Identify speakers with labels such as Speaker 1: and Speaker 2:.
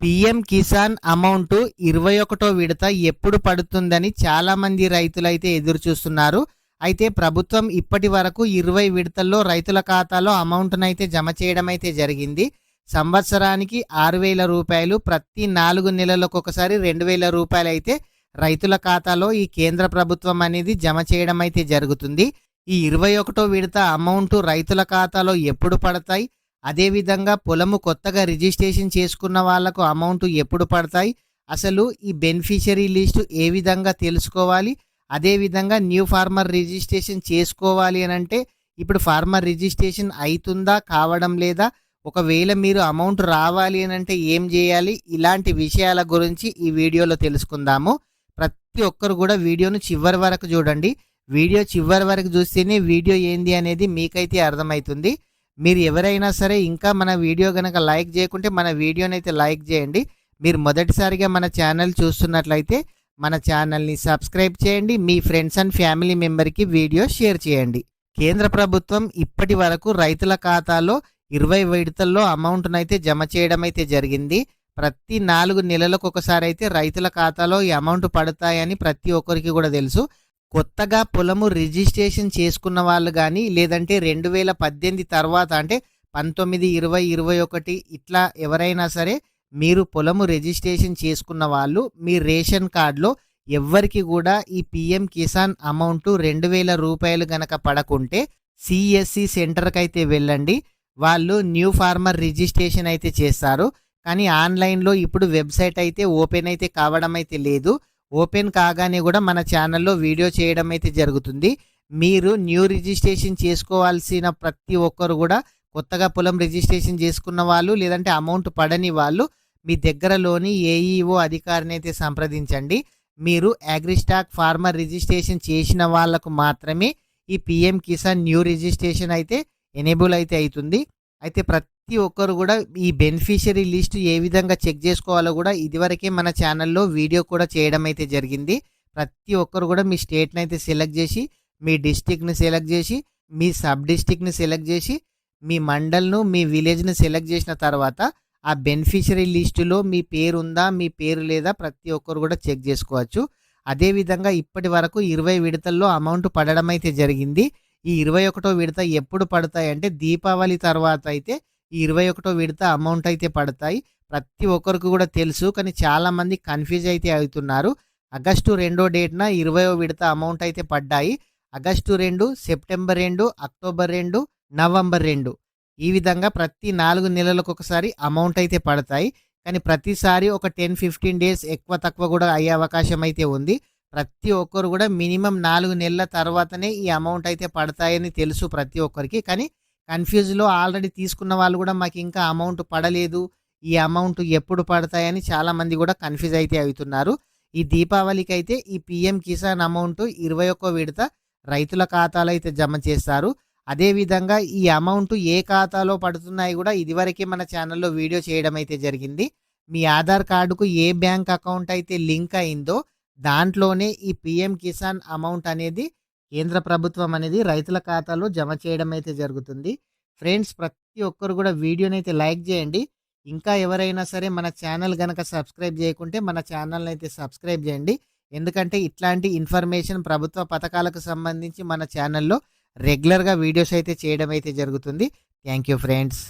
Speaker 1: PM Kisan amount 21వ విడత ఎప్పుడు పడుతుందని చాలామంది రైతులైతే ఎదురు చూస్తున్నారు. అయితే ప్రభుత్వం ఇప్పటి వరకు 20 విడతల్లో రైతుల ఖాతాలో అమౌంట్‌నైతే జమ చేయడం అయితే జరిగింది. సంవత్సరానికి 6,000 రూపాయలు, ప్రతి 4 నెలలకొకసారి 2,000 రూపాయలైతే రైతుల ఖాతాలో ఈ కేంద్ర ప్రభుత్వం అనేది జమ చేయడం అయితే జరుగుతుంది. ఈ 21వ విడత అమౌంట్ రైతుల ఖాతాలో ఎప్పుడు పడతాయి? అదేవిధంగా పొలము కొత్తగా రిజిస్ట్రేషన్ చేసుకున్న వాళ్లకు అమౌంట్ ఎప్పుడు పడతాయి? అసలు ఈ బెనిఫిషరీ లిస్టు ఏ విధంగా తెలుసుకోవాలి? అదేవిధంగా న్యూ ఫార్మర్ రిజిస్ట్రేషన్ చేసుకోవాలి అని అంటే ఇప్పుడు ఫార్మర్ రిజిస్ట్రేషన్ అవుతుందా, కావడం లేదా? ఒకవేళ మీరు అమౌంట్ రావాలి అని అంటే ఏం చేయాలి? ఇలాంటి విషయాల గురించి ఈ వీడియోలో తెలుసుకుందాము. ప్రతి ఒక్కరు కూడా వీడియోను చివరి వరకు చూడండి. వీడియో చివరి వరకు చూస్తేనే వీడియో ఏంది అనేది మీకైతే అర్థమవుతుంది. మీరు ఎవరైనా సరే ఇంకా మన వీడియో కనుక లైక్ చేయకుంటే మన వీడియోని అయితే లైక్ చేయండి. మీరు మొదటిసారిగా మన ఛానల్ చూస్తున్నట్లయితే మన ఛానల్ని సబ్స్క్రైబ్ చేయండి. మీ ఫ్రెండ్స్ అండ్ ఫ్యామిలీ మెంబర్కి వీడియో షేర్ చేయండి. కేంద్ర ప్రభుత్వం ఇప్పటి వరకు రైతుల ఖాతాలో 20 విడతల్లో అమౌంట్ను అయితే జమ చేయడం అయితే జరిగింది. ప్రతి 4 నెలలకు ఒకసారి అయితే రైతుల ఖాతాలో ఈ అమౌంట్ పడతాయని ప్రతి ఒక్కరికి కూడా తెలుసు. కొత్తగా పొలము రిజిస్ట్రేషన్ చేసుకున్న వాళ్ళు కానీ లేదంటే 2018 తర్వాత అంటే 19, 20, 21 ఇట్లా ఎవరైనా సరే మీరు పొలము రిజిస్ట్రేషన్ చేసుకున్న వాళ్ళు మీ రేషన్ కార్డులో ఎవ్వరికి కూడా ఈ పిఎం కిసాన్ అమౌంట్ 2,000 రూపాయలు గనక పడకుంటే సిఎస్సి సెంటర్కి అయితే వెళ్ళండి. వాళ్ళు న్యూ ఫార్మర్ రిజిస్ట్రేషన్ అయితే చేస్తారు. కానీ ఆన్లైన్లో ఇప్పుడు వెబ్సైట్ అయితే ఓపెన్ అయితే కావడం అయితే లేదు. ఓపెన్ కాగానే కూడా మన ఛానల్లో వీడియో చేయడం అయితే జరుగుతుంది. మీరు న్యూ రిజిస్ట్రేషన్ చేసుకోవాల్సిన ప్రతి ఒక్కరు కూడా కొత్తగా పొలం రిజిస్ట్రేషన్ చేసుకున్న వాళ్ళు లేదంటే అమౌంట్ పడని వాళ్ళు మీ దగ్గరలోని ఏఈఓ అధికారిని అయితే సంప్రదించండి. మీరు అగ్రిస్టాక్ ఫార్మర్ రిజిస్ట్రేషన్ చేసిన వాళ్లకు మాత్రమే ఈ పిఎం కిసాన్ న్యూ రిజిస్ట్రేషన్ అయితే ఎనేబుల్ అయితే అవుతుంది. అయితే ప్రతి ఒక్కరు కూడా ఈ బెనిఫిషరీ లిస్ట్ ఏ విధంగా చెక్ చేసుకోవాలో కూడా ఇదివరకే మన ఛానల్లో వీడియో కూడా చేయడం అయితే జరిగింది. ప్రతి ఒక్కరు కూడా మీ స్టేట్ని అయితే సెలెక్ట్ చేసి, మీ డిస్టిక్ని సెలెక్ట్ చేసి, మీ సబ్ డిస్టిక్ని సెలెక్ట్ చేసి, మీ మండల్ను, మీ విలేజ్ని సెలెక్ట్ చేసిన తర్వాత ఆ బెనిఫిషరీ లిస్టులో మీ పేరు ఉందా, మీ పేరు లేదా ప్రతి ఒక్కరు కూడా చెక్ చేసుకోవచ్చు. అదేవిధంగా ఇప్పటి వరకు 20 విడతల్లో అమౌంట్ పడడం అయితే జరిగింది. ఈ 21వ విడత ఎప్పుడు పడతాయి అంటే దీపావళి తర్వాత అయితే ఈ 21వ విడత అమౌంట్ అయితే పడతాయి. ప్రతి ఒక్కరికి కూడా తెలుసు, కానీ చాలామంది కన్ఫ్యూజ్ అయితే అవుతున్నారు. ఆగస్టు 2వ డేట్న 20వ విడత అమౌంట్ అయితే పడ్డాయి. ఆగస్టు 2, సెప్టెంబర్ 2, అక్టోబర్ 2, నవంబర్ 2 ఈ విధంగా ప్రతి 4 నెలలకు ఒకసారి అమౌంట్ అయితే పడతాయి. కానీ ప్రతిసారి ఒక 10-15 డేస్ ఎక్కువ తక్కువ కూడా అయ్యే అవకాశం అయితే ఉంది. ప్రతి ఒక్కరు కూడా మినిమం 4 నెలల తర్వాతనే ఈ అమౌంట్ అయితే పడతాయని తెలుసు ప్రతి ఒక్కరికి. కానీ కన్ఫ్యూజ్లో ఆల్రెడీ తీసుకున్న వాళ్ళు కూడా మాకు ఇంకా అమౌంట్ పడలేదు, ఈ అమౌంట్ ఎప్పుడు పడతాయని చాలామంది కూడా కన్ఫ్యూజ్ అయితే అవుతున్నారు. ఈ దీపావళికి అయితే ఈ పిఎం కిసాన్ అమౌంట్ 21వ విడత రైతుల ఖాతాలో అయితే జమ చేస్తారు. అదేవిధంగా ఈ అమౌంట్ ఏ ఖాతాలో పడుతున్నాయి కూడా ఇదివరకే మన ఛానల్లో వీడియో చేయడం అయితే జరిగింది. మీ ఆధార్ కార్డుకు ఏ బ్యాంక్ అకౌంట్ అయితే లింక్ అయిందో దాంట్లోనే ఈ పిఎం కిసాన్ అమౌంట్ అనేది కేంద్ర ప్రభుత్వం అనేది రైతుల ఖాతాలో జమ చేయడం అయితే జరుగుతుంది. ఫ్రెండ్స్, ప్రతి ఒక్కరు కూడా వీడియోని అయితే లైక్ చేయండి. ఇంకా ఎవరైనా సరే మన ఛానల్ కనుక సబ్స్క్రైబ్ చేయకుంటే మన ఛానల్ని అయితే సబ్స్క్రైబ్ చేయండి. ఎందుకంటే ఇట్లాంటి ఇన్ఫర్మేషన్ ప్రభుత్వ పథకాలకు సంబంధించి మన ఛానల్లో రెగ్యులర్గా వీడియోస్ అయితే చేయడం అయితే జరుగుతుంది. Thank you friends.